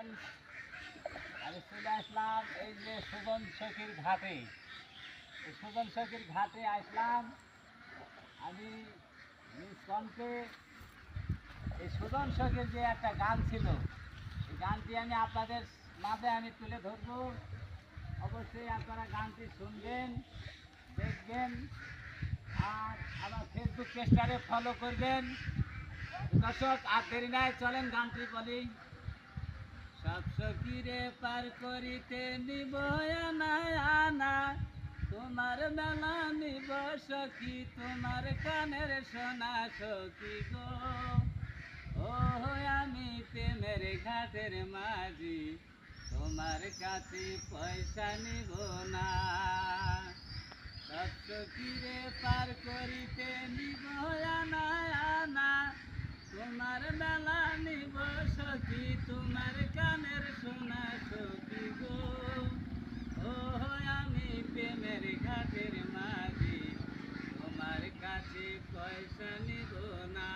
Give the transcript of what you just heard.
Friends, আমি চলে আসলাম এই যে সুজন সখীর ঘাটে। এই সুজন সখীর ঘাটে আসলাম আমি মিস কনকে। এই সুজন সখীর যে একটা গান ছিল, এই গানটি আমি আপনাদের মাঝে আমি তুলে ধরবো। অবশ্যই আপনারা গানটি শুনবেন, দেখবেন, আর আমার ফেসবুক পেজটারে ফলো করবেন। দর্শক, আর দেরি নাই, চলেন গানটি বলি। সব সখীরে পার করিতে নিব আনা আনা, তোমার মেলা নিব সখী, তোমার কানের সোনা সখী গো। ও আমি প্রেমের ঘাটের মাঝি, তোমার কাছে পয়সা নিব না। সব সখীরে পার করিতে নিব আনা আনা, তোমার মেলা নিব সখী, তোমার কানের সোনা সখী গো। ও আমি প্রেমের ঘাটের মাঝি, তোমার কাছে পয়সা নিব না।